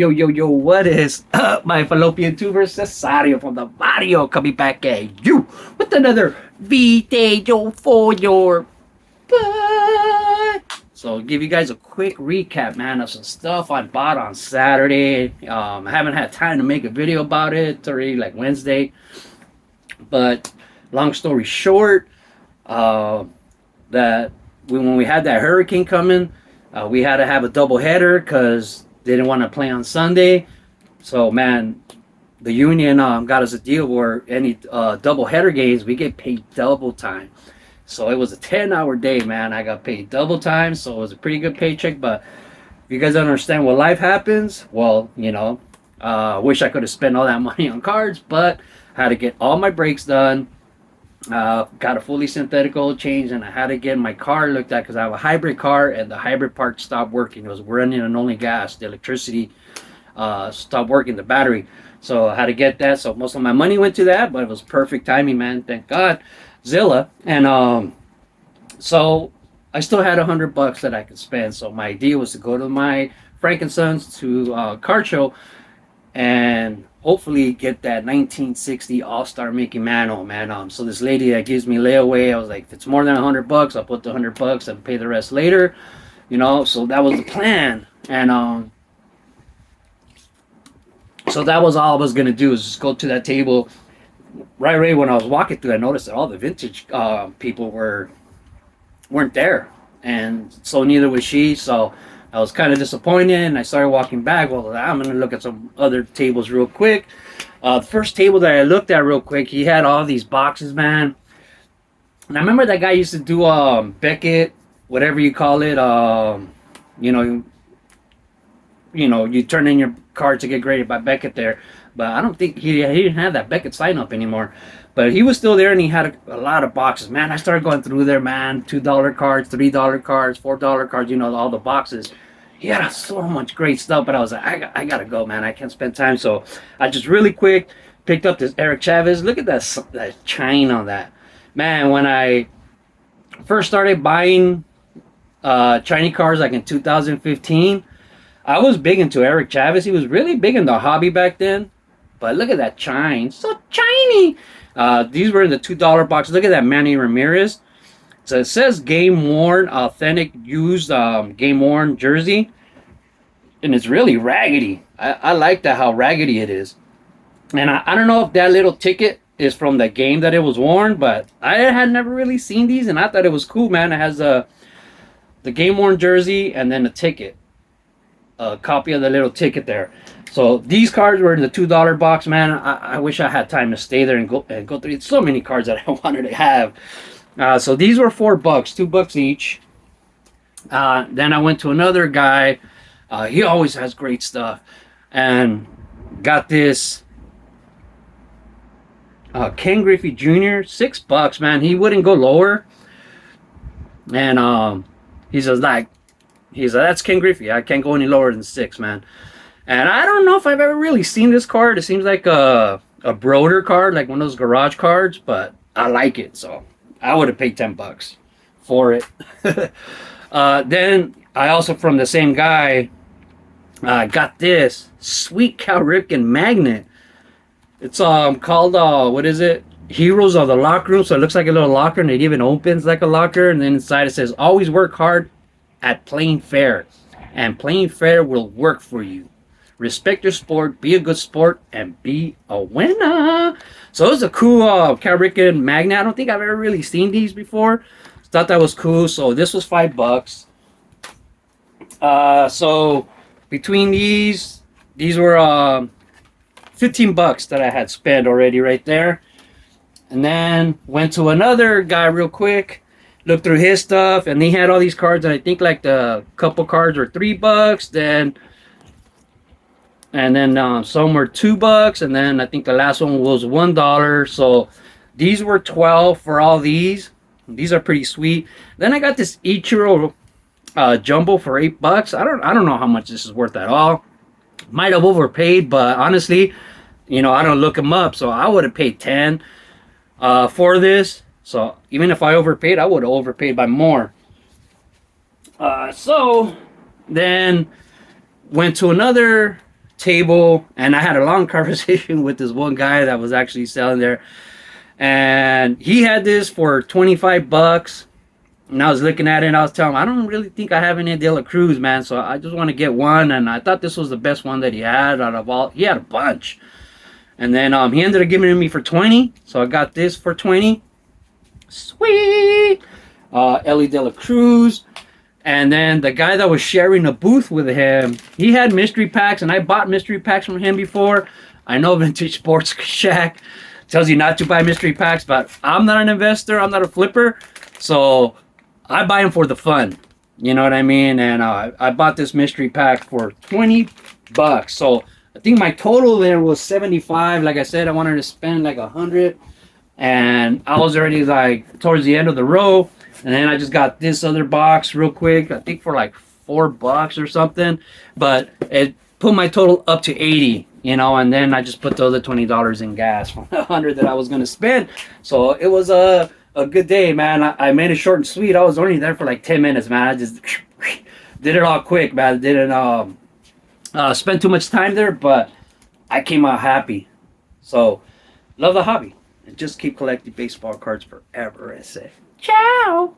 Yo, what is up, my fallopian tubers? Cesario from the Mario coming back at you with another video for your butt. So, give you guys a quick recap, man, of some stuff I bought on Saturday. I haven't had time to make a video about it. It's already like Wednesday. But, long story short, that when we had that hurricane coming, we had to have a double header because they didn't want to play on Sunday. So, man, the union got us a deal where any double header games, we get paid double time. So it was a 10-hour day, man. I got paid double time, so it was a pretty good paycheck. But if you guys don't understand what life happens, well, you know, wish I could have spent all that money on cards, but I had to get all my brakes done. Got a fully synthetic oil change, and I had to get my car looked at because I have a hybrid car, and the hybrid part stopped working. It was running on only gas. The electricity stopped working, the battery. So I had to get that. So most of my money went to that, but it was perfect timing, man. Thank God. Zilla. And so I still had $100 that I could spend. So my idea was to go to my Frankensons to card show and hopefully get that 1960 All-Star Mickey Mantle, man. So this lady that gives me layaway, I was like, if it's more than $100, I'll put the $100 and pay the rest later, you know. So that was the plan, and so that was all I was gonna do, is just go to that table. Right away when I was walking through, I noticed that all the vintage people weren't there, and so neither was she. So I was kind of disappointed, and I started walking back. Well, I'm going to look at some other tables real quick. The first table that I looked at real quick, he had all these boxes, man. And I remember that guy used to do Beckett, whatever you call it. You know, you turn in your card to get graded by Beckett there. But I don't think he didn't have that Beckett sign up anymore. But he was still there, and he had a lot of boxes. Man, I started going through there, man. $2 cards, $3 cards, $4 cards, you know, all the boxes. He had so much great stuff, but I was like, I gotta go, man. I can't spend time. So I just really quick picked up this Eric Chavez. Look at that shine on that. Man, when I first started buying Chinese cards, like in 2015, I was big into Eric Chavez. He was really big in the hobby back then. But look at that shine. So shiny. These were in the $2 box. Look at that Manny Ramirez. So it says game worn, authentic, used game worn jersey. And it's really raggedy. I like that, how raggedy it is. And I don't know if that little ticket is from the game that it was worn, but I had never really seen these, and I thought it was cool, man. It has the game worn jersey and then the ticket. A copy of the little ticket there. So these cards were in the $2 box, man. I wish I had time to stay there and go through so many cards that I wanted to have. So these were $4, $2 each. Then I went to another guy. He always has great stuff, and got this Ken Griffey Jr. $6, man. He wouldn't go lower, and he says that's Ken Griffey. I can't go any lower than 6, man. And I don't know if I've ever really seen this card. It seems like a Broder card, like one of those garage cards, but I like it, so I would have paid $10 for it. Then I also, from the same guy, got this sweet Cal Ripken magnet. It's called what is it? Heroes of the Locker Room. So it looks like a little locker, and it even opens like a locker. And then inside it says, "Always work hard at playing fair, and playing fair will work for you. Respect your sport, be a good sport, and be a winner." So it was a cool Cal Ripken magnet. I don't think I've ever really seen these before. Thought that was cool. So this was $5. So between these were $15 that I had spent already right there. And then went to another guy real quick. Looked through his stuff, and he had all these cards, and I think like the couple cards were $3. And then some were $2, and then I think the last one was $1. So these were $12 for all these. These are pretty sweet. Then I got this Ichiro jumbo for $8. I don't know how much this is worth at all. Might have overpaid, but honestly, you know, I don't look them up, so I would have paid $10 for this. So even if I overpaid, I would have overpaid by more. So then went to another table, and I had a long conversation with this one guy that was actually selling there, and he had this for $25. And I was looking at it, and I was telling him, I don't really think I have any De La Cruz, man. So I just want to get one, and I thought this was the best one that he had out of all. He had a bunch, and then he ended up giving it to me for 20. So I got this for 20. Sweet. Ellie De La Cruz. And then the guy that was sharing a booth with him, he had mystery packs, and I bought mystery packs from him before. I know Vintage Sports Shack tells you not to buy mystery packs, but I'm not an investor. I'm not a flipper. So I buy them for the fun. You know what I mean? And I bought this mystery pack for $20. So I think my total there was 75. Like I said, I wanted to spend like 100. And I was already like towards the end of the row. And then I just got this other box real quick. I think for like $4 or something. But it put my total up to 80. You know, and then I just put the other $20 in gas from 100 that I was going to spend. So it was a good day, man. I made it short and sweet. I was only there for like 10 minutes, man. I just did it all quick, man. I didn't spend too much time there, but I came out happy. So, love the hobby. And just keep collecting baseball cards forever, I say. Ciao!